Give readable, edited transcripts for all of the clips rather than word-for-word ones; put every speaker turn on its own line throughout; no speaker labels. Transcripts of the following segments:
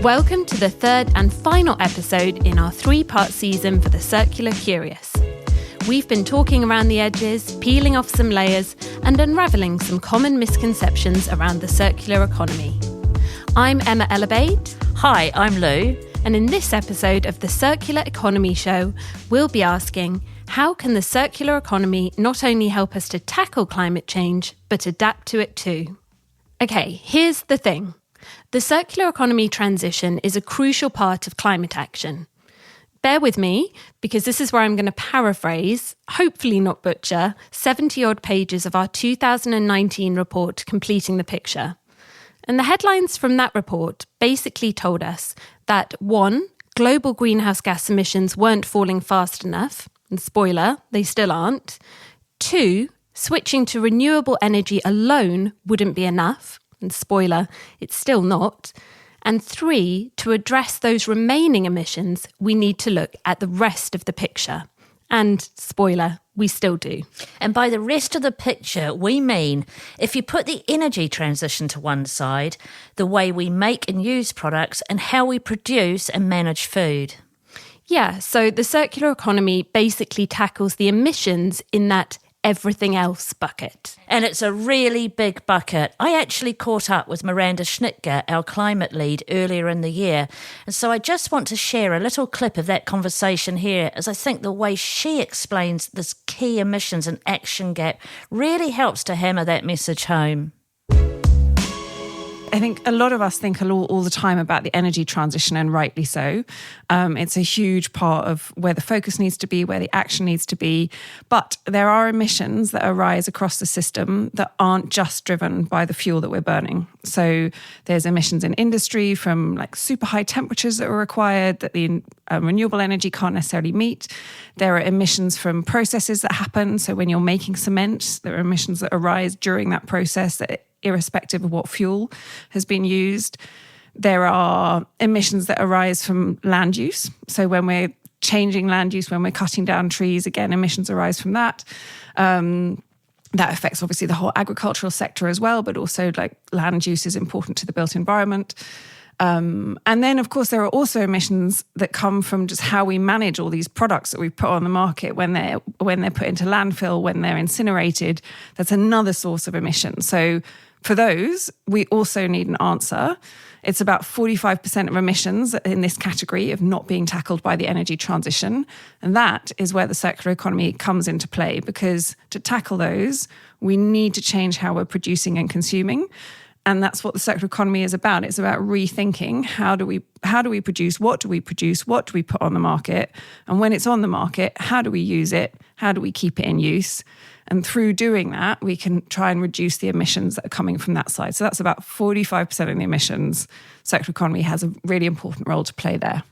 Welcome to the third and final episode in our 3-part season for the Circular Curious. We've been talking around the edges, peeling off some layers, and unravelling some common misconceptions around the circular economy. I'm Emma Elabade.
Hi, I'm Lou.
And in this episode of the Circular Economy Show, we'll be asking, how can the circular economy not only help us to tackle climate change, but adapt to it too? Okay, here's the thing. The circular economy transition is a crucial part of climate action. Bear with me, because this is where I'm going to paraphrase, hopefully not butcher, 70-odd pages of our 2019 report completing the picture. And the headlines from that report basically told us that 1, global greenhouse gas emissions weren't falling fast enough, and spoiler, they still aren't. 2, switching to renewable energy alone wouldn't be enough, and spoiler, it's still not. And 3, to address those remaining emissions, we need to look at the rest of the picture. And spoiler, we still do.
And by the rest of the picture, we mean if you put the energy transition to one side, the way we make and use products and how we produce and manage food.
Yeah, so the circular economy basically tackles the emissions in that everything else bucket.
And it's a really big bucket. I actually caught up with Miranda Schnitger, our climate lead, earlier in the year. And so I just want to share a little clip of that conversation here, as I think the way she explains this key emissions and action gap really helps to hammer that message home.
I think a lot of us think all the time about the energy transition, and rightly so. It's a huge part of where the focus needs to be, where the action needs to be. But there are emissions that arise across the system that aren't just driven by the fuel that we're burning. So there's emissions in industry from like super high temperatures that are required that the renewable energy can't necessarily meet. There are emissions from processes that happen. So when you're making cement, there are emissions that arise during that process that irrespective of what fuel has been used. There are emissions that arise from land use. So when we're changing land use, when we're cutting down trees, again, emissions arise from that. That affects obviously the whole agricultural sector as well, but also like land use is important to the built environment. And then, of course, there are also emissions that come from just how we manage all these products that we put on the market when they're put into landfill, when they're incinerated. That's another source of emissions. So for those, we also need an answer. It's about 45% of emissions in this category of not being tackled by the energy transition. And that is where the circular economy comes into play, because to tackle those, we need to change how we're producing and consuming. And that's what the circular economy is about. It's about rethinking how do we produce, what do we put on the market, and when it's on the market, how do we use it, how do we keep it in use? And through doing that, we can try and reduce the emissions that are coming from that side. So that's about 45% of the emissions. Circular economy has a really important role to play there.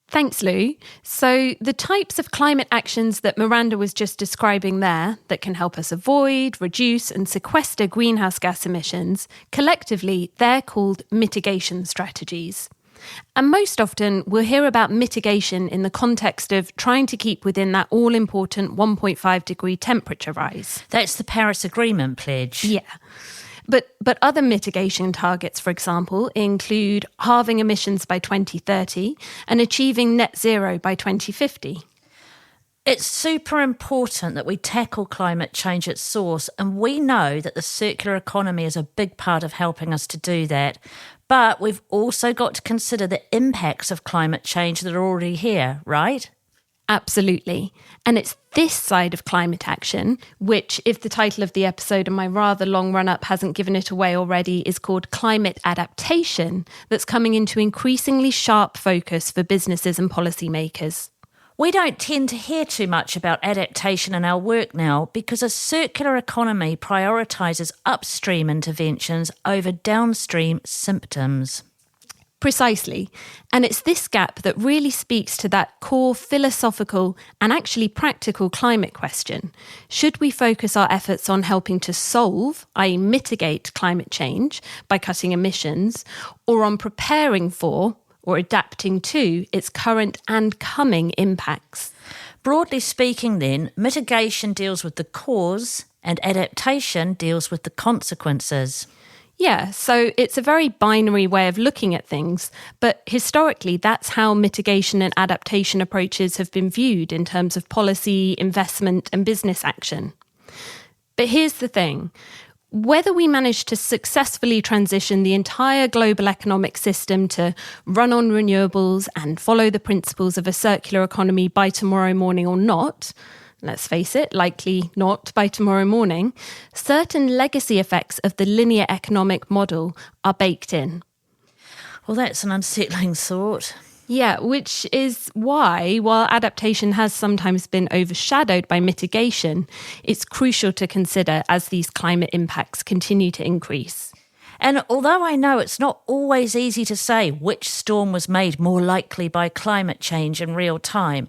Thanks, Lou. So the types of climate actions that Miranda was just describing there that can help us avoid, reduce and sequester greenhouse gas emissions, collectively, they're called mitigation strategies. And most often, we'll hear about mitigation in the context of trying to keep within that all-important 1.5 degree temperature rise.
That's the Paris Agreement pledge.
Yeah. But other mitigation targets, for example, include halving emissions by 2030 and achieving net zero by 2050.
It's super important that we tackle climate change at source, and we know that the circular economy is a big part of helping us to do that. But we've also got to consider the impacts of climate change that are already here, right?
Absolutely. And it's this side of climate action, which, if the title of the episode and my rather long run-up hasn't given it away already, is called Climate Adaptation, that's coming into increasingly sharp focus for businesses and policymakers.
We don't tend to hear too much about adaptation in our work now because a circular economy prioritises upstream interventions over downstream symptoms.
Precisely. And it's this gap that really speaks to that core philosophical and actually practical climate question. Should we focus our efforts on helping to solve, i.e. mitigate climate change by cutting emissions, or on preparing for or adapting to its current and coming impacts?
Broadly speaking then, mitigation deals with the cause and adaptation deals with the consequences.
Yeah, so it's a very binary way of looking at things, but historically that's how mitigation and adaptation approaches have been viewed in terms of policy, investment and business action. But here's the thing. Whether we manage to successfully transition the entire global economic system to run on renewables and follow the principles of a circular economy by tomorrow morning or not, let's face it, likely not by tomorrow morning, certain legacy effects of the linear economic model are baked in.
Well, that's an unsettling thought.
Yeah, which is why, while adaptation has sometimes been overshadowed by mitigation, it's crucial to consider as these climate impacts continue to increase.
And although I know it's not always easy to say which storm was made more likely by climate change in real time,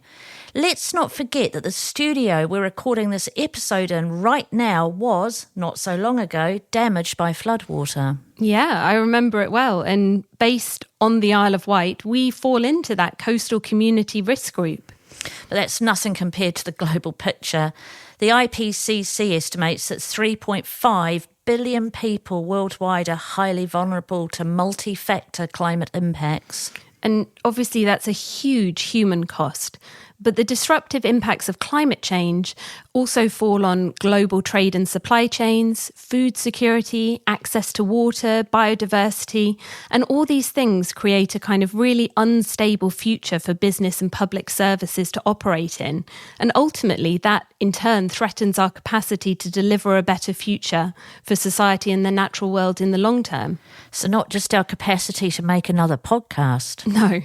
let's not forget that the studio we're recording this episode in right now was, not so long ago, damaged by floodwater.
Yeah, I remember it well. And based on the Isle of Wight, we fall into that coastal community risk group.
But that's nothing compared to the global picture. The IPCC estimates that 3.5 billion people worldwide are highly vulnerable to multi-factor climate impacts.
And obviously that's a huge human cost. But the disruptive impacts of climate change also fall on global trade and supply chains, food security, access to water, biodiversity, and all these things create a kind of really unstable future for business and public services to operate in. And ultimately, that in turn threatens our capacity to deliver a better future for society and the natural world in the long term.
So not just our capacity to make another podcast.
No.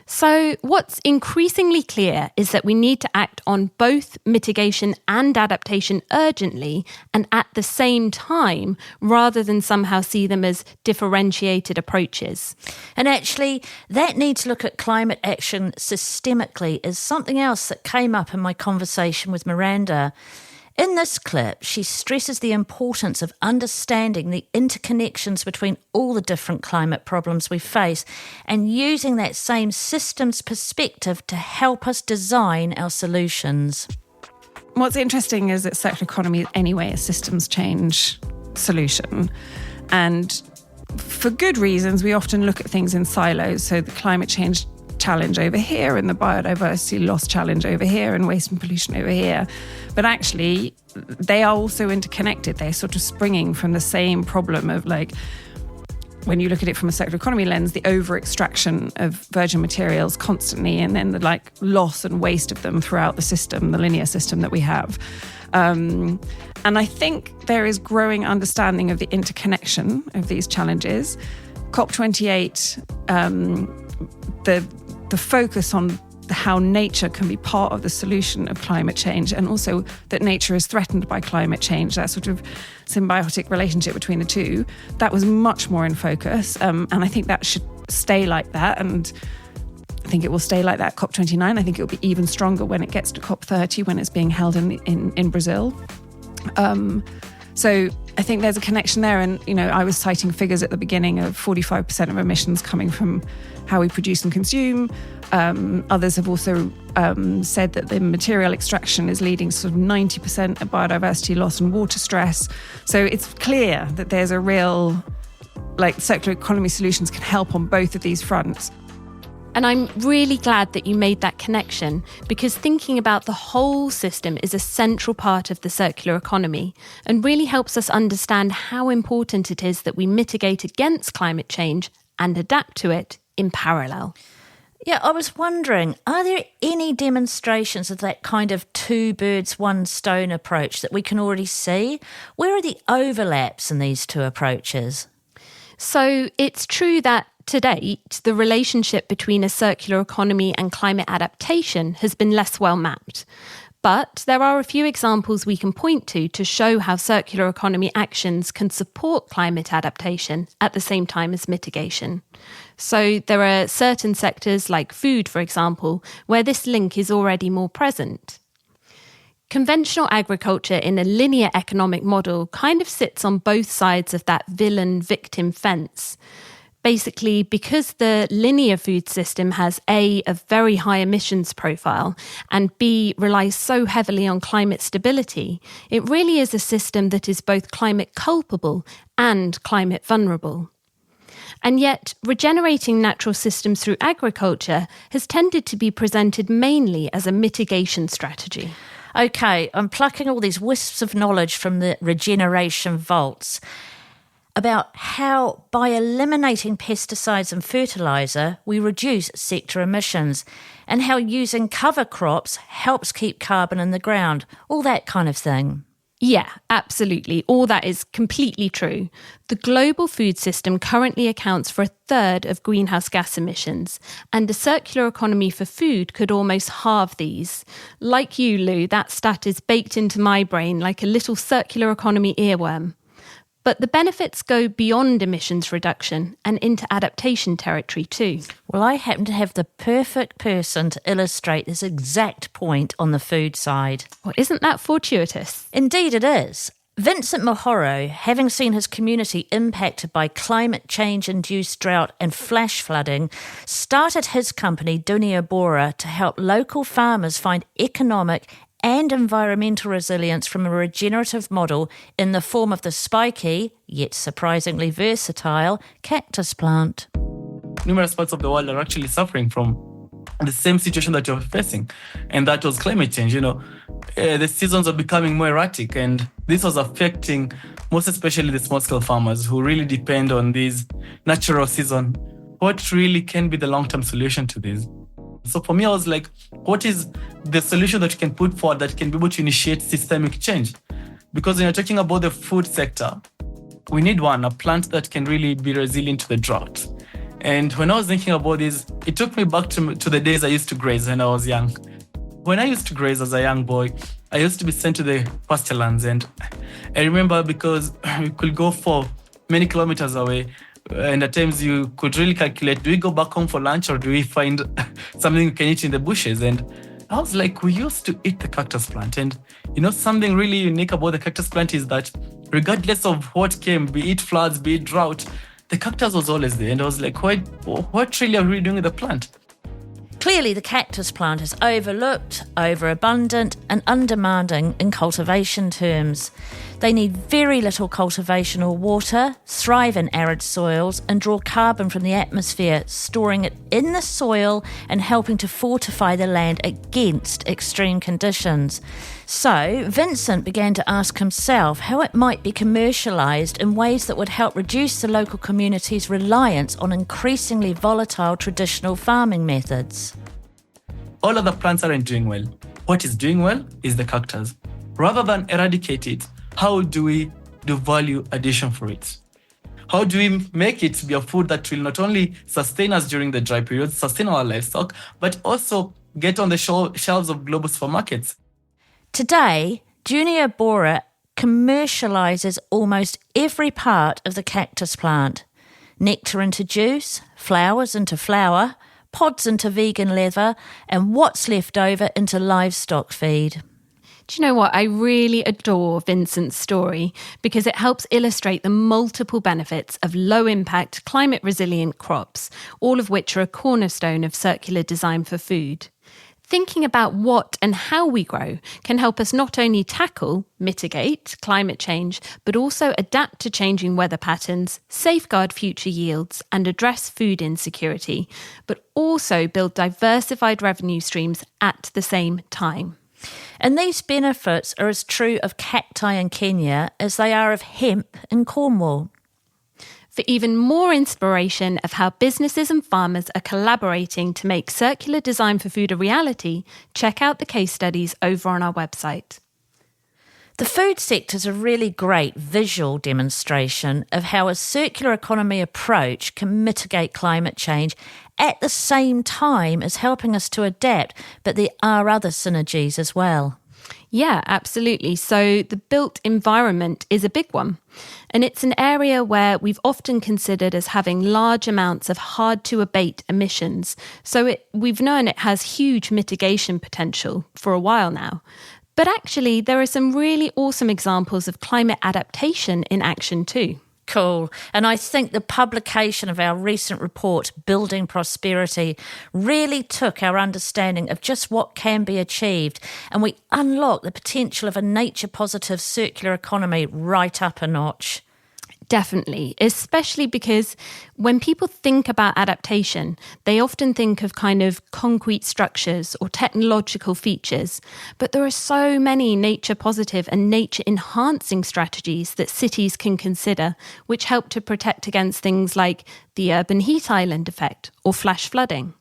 So what's increasingly clear is that we need to act on both mitigation and adaptation urgently and at the same time, rather than somehow see them as differentiated approaches.
And actually, that need to look at climate action systemically is something else that came up in my conversation with Miranda. In this clip, she stresses the importance of understanding the interconnections between all the different climate problems we face and using that same systems perspective to help us design our solutions.
What's interesting is that circular economy is anyway a systems change solution. And for good reasons, we often look at things in silos. So the climate change challenge over here and the biodiversity loss challenge over here and waste and pollution over here. But actually, they are also interconnected. They're sort of springing from the same problem of, like, when you look at it from a circular economy lens, the over-extraction of virgin materials constantly and then the loss and waste of them throughout the system, the linear system that we have. And I think there is growing understanding of the interconnection of these challenges. COP28, the focus on how nature can be part of the solution of climate change, and also that nature is threatened by climate change, that sort of symbiotic relationship between the two, that was much more in focus. And I think that should stay like that. And I think it will stay like that at COP29. I think it will be even stronger when it gets to COP30, when it's being held in Brazil. So I think there's a connection there. And, I was citing figures at the beginning of 45% of emissions coming from how we produce and consume. Others have also said that the material extraction is leading to sort of 90% of biodiversity loss and water stress. So it's clear that there's a real, circular economy solutions can help on both of these fronts.
And I'm really glad that you made that connection, because thinking about the whole system is a central part of the circular economy and really helps us understand how important it is that we mitigate against climate change and adapt to it in parallel.
Yeah, I was wondering, are there any demonstrations of that kind of two birds, one stone approach that we can already see? Where are the overlaps in these two approaches?
So it's true that to date, the relationship between a circular economy and climate adaptation has been less well mapped. But there are a few examples we can point to show how circular economy actions can support climate adaptation at the same time as mitigation. So there are certain sectors like food, for example, where this link is already more present. Conventional agriculture in a linear economic model kind of sits on both sides of that villain-victim fence. Basically, because the linear food system has A, a very high emissions profile, and B, relies so heavily on climate stability, it really is a system that is both climate culpable and climate vulnerable. And yet, regenerating natural systems through agriculture has tended to be presented mainly as a mitigation strategy.
Okay, I'm plucking all these wisps of knowledge from the regeneration vaults about how, by eliminating pesticides and fertiliser, we reduce sector emissions, and how using cover crops helps keep carbon in the ground, all that kind of thing.
Yeah, absolutely. All that is completely true. The global food system currently accounts for a third of greenhouse gas emissions, and a circular economy for food could almost halve these. Like you, Lou, that stat is baked into my brain like a little circular economy earworm. But the benefits go beyond emissions reduction and into adaptation territory too.
Well, I happen to have the perfect person to illustrate this exact point on the food side.
Well, isn't that fortuitous?
Indeed it is. Vincent Mohoro, having seen his community impacted by climate change-induced drought and flash flooding, started his company Dunia Bora to help local farmers find economic and environmental resilience from a regenerative model in the form of the spiky, yet surprisingly versatile, cactus plant.
Numerous parts of the world are actually suffering from the same situation that you're facing, and that was climate change. The seasons are becoming more erratic, and this was affecting most especially the small-scale farmers who really depend on these natural season. What really can be the long-term solution to this? So for me, I was like, what is the solution that you can put forward that can be able to initiate systemic change? Because when you're talking about the food sector, we need a plant that can really be resilient to the drought. And when I was thinking about this, it took me back to the days I used to graze when I was young. When I used to graze as a young boy, I used to be sent to the pasture lands. And I remember because we could go for many kilometers away, and at times you could really calculate, do we go back home for lunch or do we find something we can eat in the bushes? And I was like, we used to eat the cactus plant. And something really unique about the cactus plant is that regardless of what came, be it floods, be it drought, the cactus was always there. And I was like, what really are we doing with the plant?
Clearly, the cactus plant is overlooked, overabundant and undemanding in cultivation terms. They need very little cultivation or water, thrive in arid soils and draw carbon from the atmosphere, storing it in the soil and helping to fortify the land against extreme conditions. So, Vincent began to ask himself how it might be commercialised in ways that would help reduce the local community's reliance on increasingly volatile traditional farming methods.
All other plants aren't doing well. What is doing well is the cactus. Rather than eradicate it, how do we do value addition for it? How do we make it be a food that will not only sustain us during the dry periods, sustain our livestock, but also get on the shelves of global supermarkets?
Today, Dunia Bora commercialises almost every part of the cactus plant. Nectar into juice, flowers into flour, pods into vegan leather, and what's left over into livestock feed.
Do you know what? I really adore Vincent's story because it helps illustrate the multiple benefits of low-impact, climate-resilient crops, all of which are a cornerstone of circular design for food. Thinking about what and how we grow can help us not only mitigate climate change, but also adapt to changing weather patterns, safeguard future yields, and address food insecurity, but also build diversified revenue streams at the same time.
And these benefits are as true of cacti in Kenya as they are of hemp in Cornwall.
For even more inspiration of how businesses and farmers are collaborating to make circular design for food a reality, check out the case studies over on our website.
The food sector is a really great visual demonstration of how a circular economy approach can mitigate climate change at the same time as helping us to adapt, but there are other synergies as well.
Yeah, absolutely. So the built environment is a big one. And it's an area where we've often considered as having large amounts of hard-to-abate emissions. So we've known it has huge mitigation potential for a while now. But actually, there are some really awesome examples of climate adaptation in action too.
Cool. And I think the publication of our recent report, Building Prosperity, really took our understanding of just what can be achieved, and we unlocked the potential of a nature-positive circular economy right up a notch.
Definitely, especially because when people think about adaptation, they often think of kind of concrete structures or technological features. But there are so many nature positive and nature enhancing strategies that cities can consider, which help to protect against things like the urban heat island effect or flash flooding.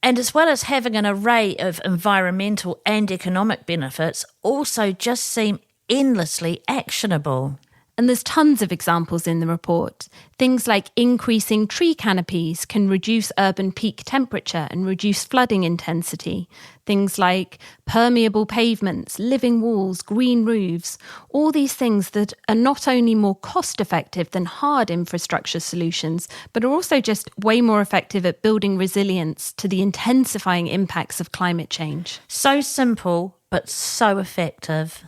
And as well as having an array of environmental and economic benefits, also just seem endlessly actionable.
And there's tons of examples in the report. Things like increasing tree canopies can reduce urban peak temperature and reduce flooding intensity. Things like permeable pavements, living walls, green roofs, all these things that are not only more cost-effective than hard infrastructure solutions, but are also just way more effective at building resilience to the intensifying impacts of climate change.
So simple, but so effective.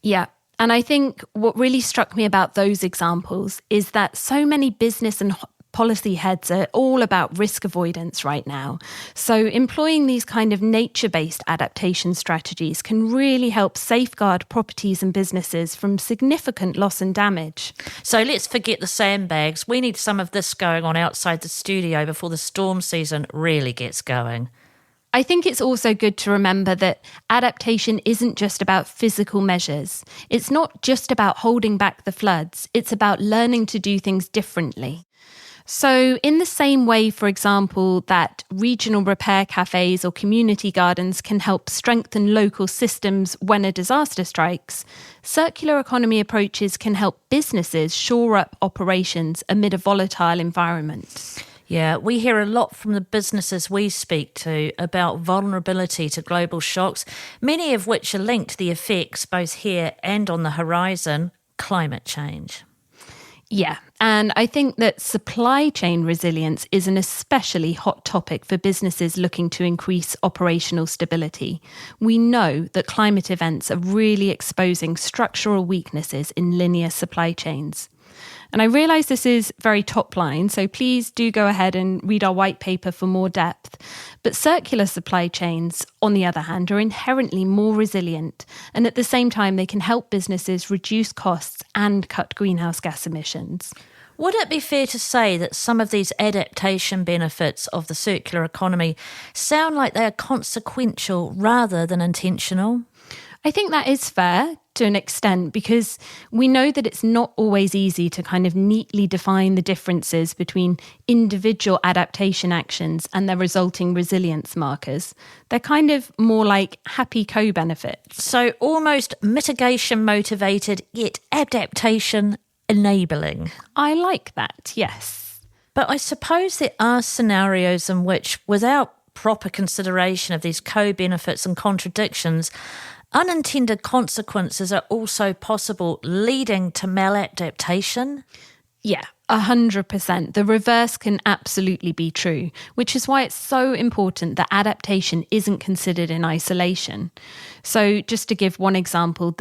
Yeah. And I think what really struck me about those examples is that so many business and policy heads are all about risk avoidance right now. So employing these kind of nature-based adaptation strategies can really help safeguard properties and businesses from significant loss and damage.
So let's forget the sandbags. We need some of this going on outside the studio before the storm season really gets going.
I think it's also good to remember that adaptation isn't just about physical measures. It's not just about holding back the floods. It's about learning to do things differently. So in the same way, for example, that regional repair cafes or community gardens can help strengthen local systems when a disaster strikes, circular economy approaches can help businesses shore up operations amid a volatile environment.
Yeah, we hear a lot from the businesses we speak to about vulnerability to global shocks, many of which are linked to the effects, both here and on the horizon, climate change.
Yeah, and I think that supply chain resilience is an especially hot topic for businesses looking to increase operational stability. We know that climate events are really exposing structural weaknesses in linear supply chains. And I realise this is very top line, so please do go ahead and read our white paper for more depth. But circular supply chains, on the other hand, are inherently more resilient, and at the same time they can help businesses reduce costs and cut greenhouse gas emissions.
Would it be fair to say that some of these adaptation benefits of the circular economy sound like they are consequential rather than intentional?
I think that is fair to an extent, because we know that it's not always easy to kind of neatly define the differences between individual adaptation actions and their resulting resilience markers. They're kind of more like happy co-benefits.
So almost mitigation motivated, yet adaptation enabling.
I like that, yes.
But I suppose there are scenarios in which, without proper consideration of these co-benefits and contradictions, unintended consequences are also possible, leading to maladaptation?
Yeah, 100%. The reverse can absolutely be true, which is why it's so important that adaptation isn't considered in isolation. So just to give one example,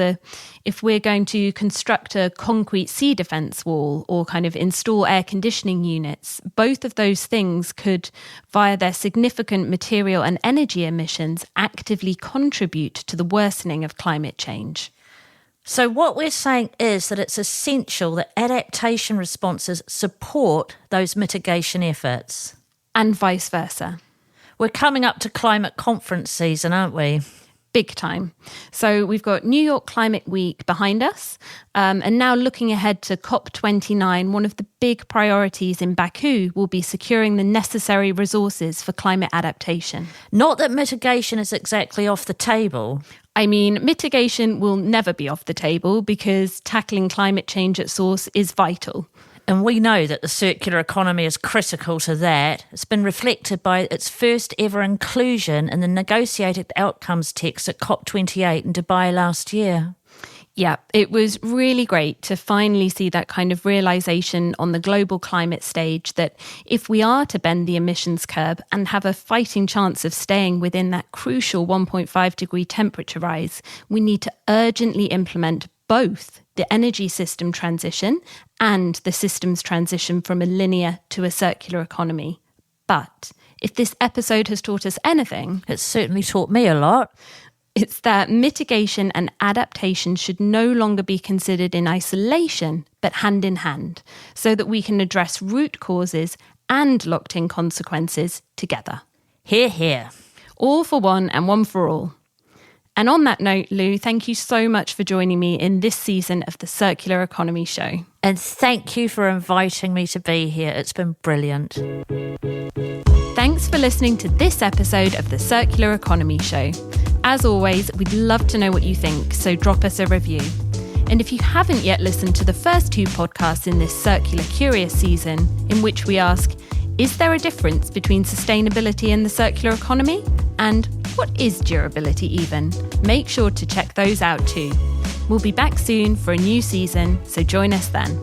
if we're going to construct a concrete sea defence wall or kind of install air conditioning units, both of those things could, via their significant material and energy emissions, actively contribute to the worsening of climate change.
So what we're saying is that it's essential that adaptation responses support those mitigation efforts.
And vice versa.
We're coming up to climate conference season, aren't we?
Big time. So we've got New York Climate Week behind us, and now looking ahead to COP29, one of the big priorities in Baku will be securing the necessary resources for climate adaptation.
Not that mitigation is exactly off the table.
I mean, mitigation will never be off the table because tackling climate change at source is vital.
And we know that the circular economy is critical to that. It's been reflected by its first ever inclusion in the negotiated outcomes text at COP28 in Dubai last year.
Yeah, it was really great to finally see that kind of realisation on the global climate stage that if we are to bend the emissions curve and have a fighting chance of staying within that crucial 1.5 degree temperature rise, we need to urgently implement both the energy system transition and the systems transition from a linear to a circular economy. But if this episode has taught us anything,
It's certainly taught me a lot.
it's that mitigation and adaptation should no longer be considered in isolation, but hand in hand, so that we can address root causes and locked-in consequences together.
Hear, hear.
All for one and one for all. And on that note, Lou, thank you so much for joining me in this season of the Circular Economy Show.
And thank you for inviting me to be here. It's been brilliant.
Thanks for listening to this episode of the Circular Economy Show. As always, we'd love to know what you think, so drop us a review. And if you haven't yet listened to the first 2 podcasts in this Circular Curious season, in which we ask, is there a difference between sustainability and the circular economy? And what is durability even? Make sure to check those out too. We'll be back soon for a new season, so join us then.